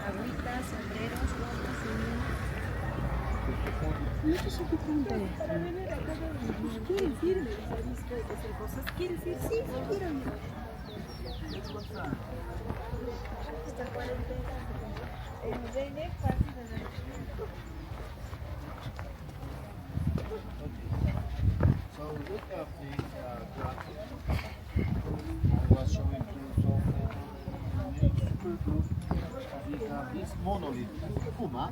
Agüitas, sombreros, botas y... No sé si te cuento. ¿Quieres ir? ¿Quieres ir? Sí, quiero ir. Esta cuarentena. Viene casi de la... So look at the graphic. I was showing you some super good. We have this monolith, Puma.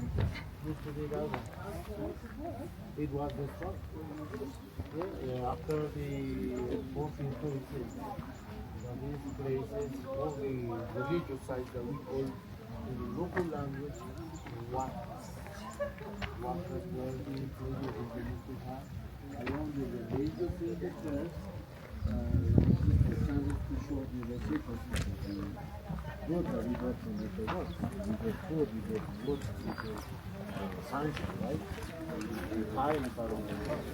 It was destroyed after the 1436. So these places, all the religious sites that we call in the local language, wakas. Wakas were the included in the Nukuha, along with the religious in the church. I started to show you the sequence of the good that we got from the Peru. We get food, we get water, we get sunshine, right? We find it around the world.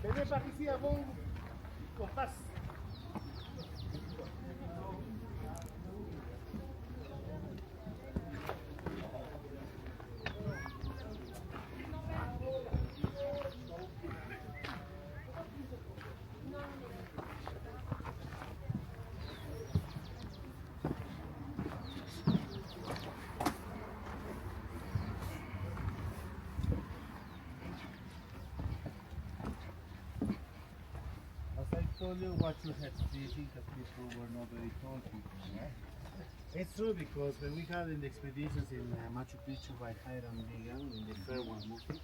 Venez par ici avant qu'on passe. Told you what you had seen that people were not very tall people, right? It's true because when we had in the expeditions in Machu Picchu by Hiram Bingham in the Fair One movie,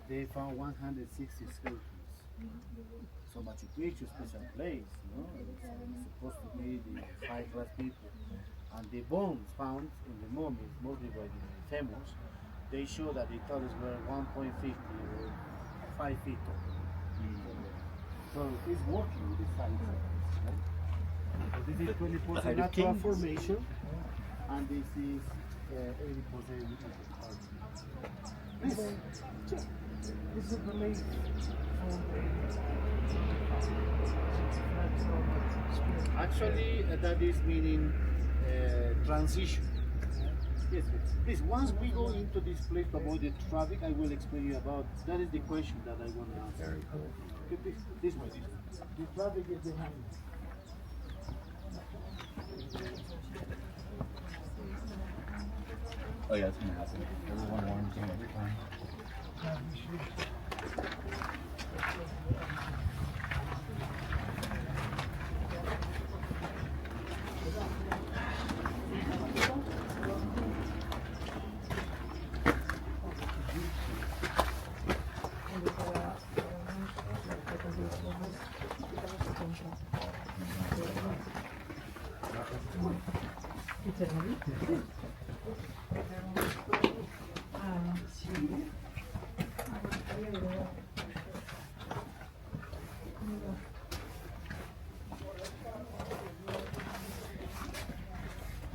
they found 160 skeletons. So Machu Picchu is a special place, you know, it's supposed to be the 5 class people. And the bones found in the mummies, mostly by the femurs, they show that the tallest were 1.50 or 5 feet tall. So it's working with the science, right? So this is 20% natural formation, and this is 80% this is the main. Actually, that is meaning transition. Yes, please, once we go into this place to avoid the traffic, I will explain you about, that is the question that I want to answer. Very cool. Okay, this way. The traffic is behind. Oh yeah, it's gonna happen. Everyone warns me every time.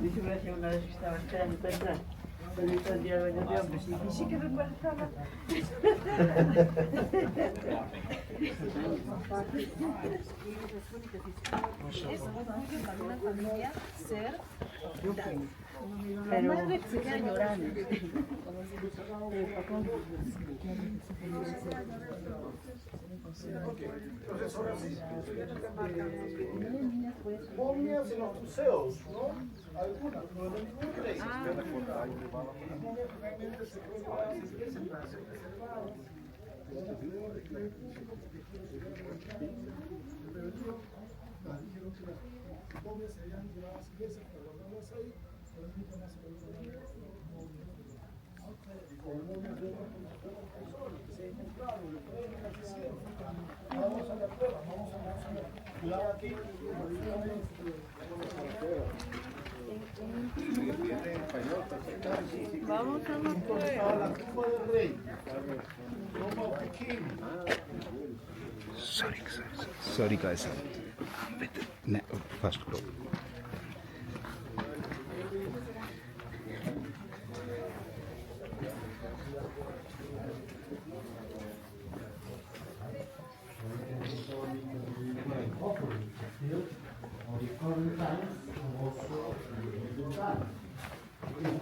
Dice una vez que estaba esperando para entrar, pero el día de hombres y dije, sí que recuerdo estaba. Es muy para una familia ser la madre se queda llorando. Momias en los museos, ¿no? Algunas, pero en ningún país. Vamos a la prueba, vamos a cuidado aquí. Vamos a la Estaba la tumba del rey. Tomb of the king. Sorry guys. First go.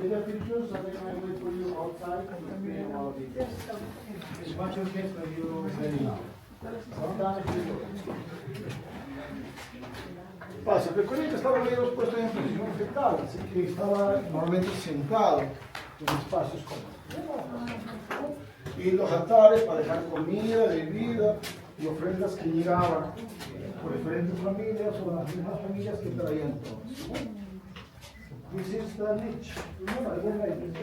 Bigger pictures, and then I will put you outside and explain all these. It's much okay for you very now. Sometimes you pasa, que Corinthians estaba medio puesto en posición fetal, así que estaba normalmente sentado en espacios como y los altares para dejar comida, bebida y ofrendas que llegaban por diferentes familias o las mismas familias que traían todos. This is the niche. Remember, again,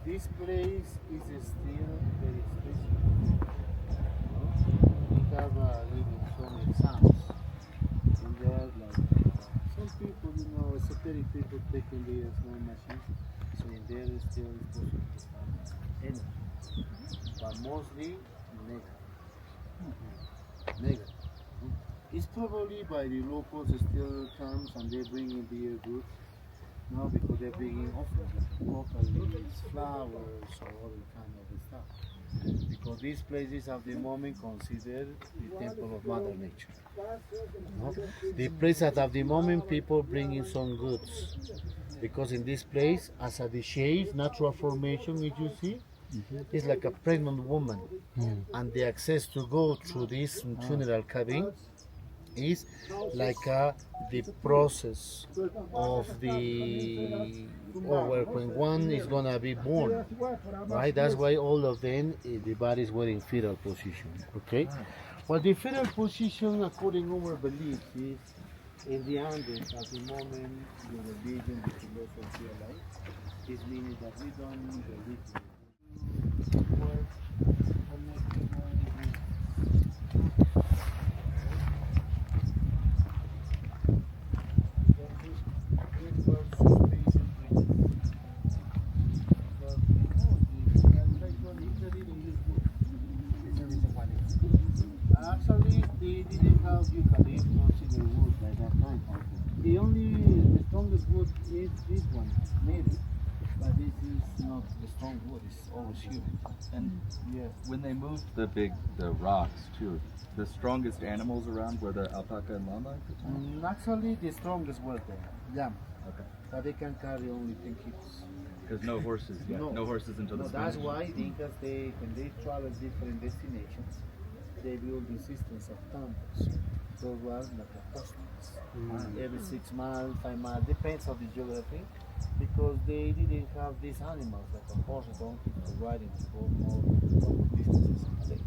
this place is still very special. We have even some exams. And there are like some people, esoteric people taking the small machines. So in there is still possible to find energy. But mostly negative. It's probably by the locals still comes and they bring in beer goods. No, because they're bringing offerings like cocoa leaves, flowers, or all kind of stuff. Because these places at the moment considered the temple of Mother Nature. No? The place that at the moment people bring in some goods. Because in this place, as a the shape, natural formation, which you see, is like a pregnant woman. And the access to go through this funeral cabin is like the process of the when one is gonna be born, right? That's why all of them the bodies were in fetal position. Okay. Well, the fetal position, according to our belief, is in the Andean at the moment the religion, the philosophy of life is meaning that we don't believe Actually, they didn't have eucalyptus in the wood by that time. The strongest wood is this one, native. But this is not the strong wood, it's always human. And Yes. when they moved the rocks too, the strongest animals around were the alpaca and llama at the time? Actually, the strongest were the llama, Okay. but they can carry only 10 kilos. Because no horses yet. No. No horses until the So that's Spanish. why the Incas, when they travel different destinations, they build the systems of tambos. Those were like apostles. Every 6 miles, 5 miles, depends on the geography, because they didn't have these animals like a horse or donkey for riding to go more distances in a day.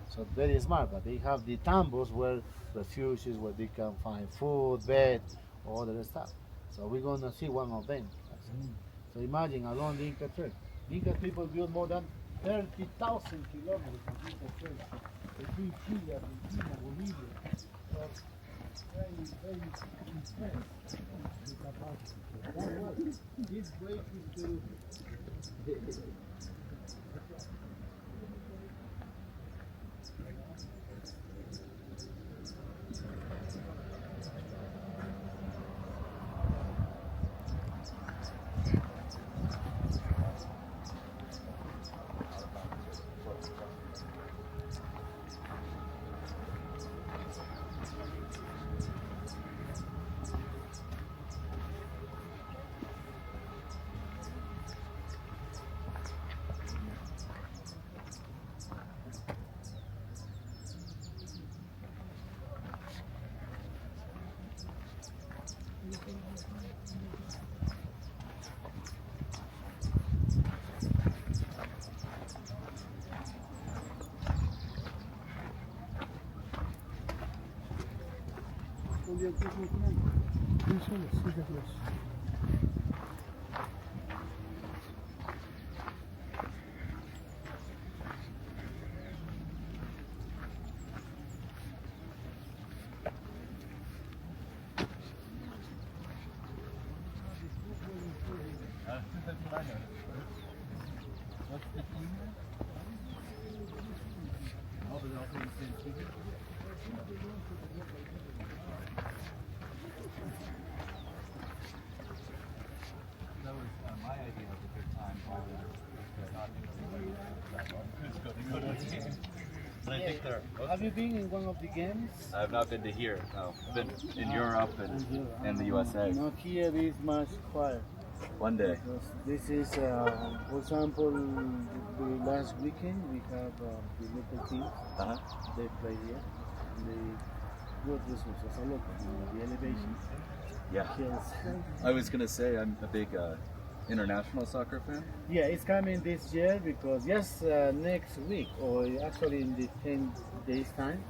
So very smart, but they have the tambos where refuges where they can find food, bed, all other stuff. So we're gonna see one of them. So imagine along the Inca Trail. The Inca people built more than 30,000 kilometers of Inca Trail between Chile, Argentina, Bolivia. So very intense the capacity. That was this break is to That was my idea of a good time while Cusco to go to a game. But I think they're. Have you been in one of the games? I've not been to here. No, I've been in Europe and the USA. Not here is much quiet. One day. Because this is, for example, the last weekend we have the local team. Uh-huh. They play here. And they good results as a local. The elevation Yeah. kills. I was gonna say I'm a big international soccer fan. Yeah, it's coming this year because just next week, or actually in the 10 days time,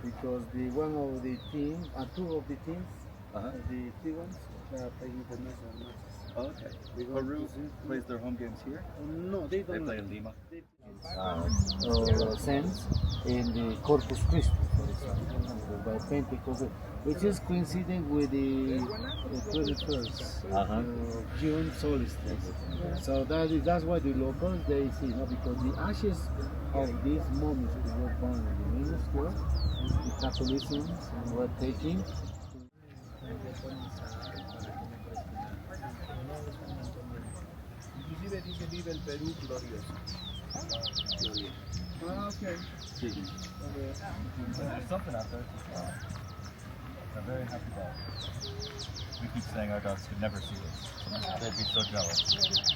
because the one of the team, two of the teams, Uh-huh. the three ones, are playing international matches. Oh, okay. Peru plays their home games here. No, they They don't. play in Lima. Saints in the Corpus Christi, for example, by Pentecost, which is coinciding with the 21st Uh-huh. June solstice. So that's why the locals they see, because the ashes of these mummies that were burned in the minuscule, the Catholicism were taking. Inclusive dice vive el Perú glorioso. Ah, okay. There's something out there. I'm very happy that we keep saying our dogs could never see this. They'd be so jealous.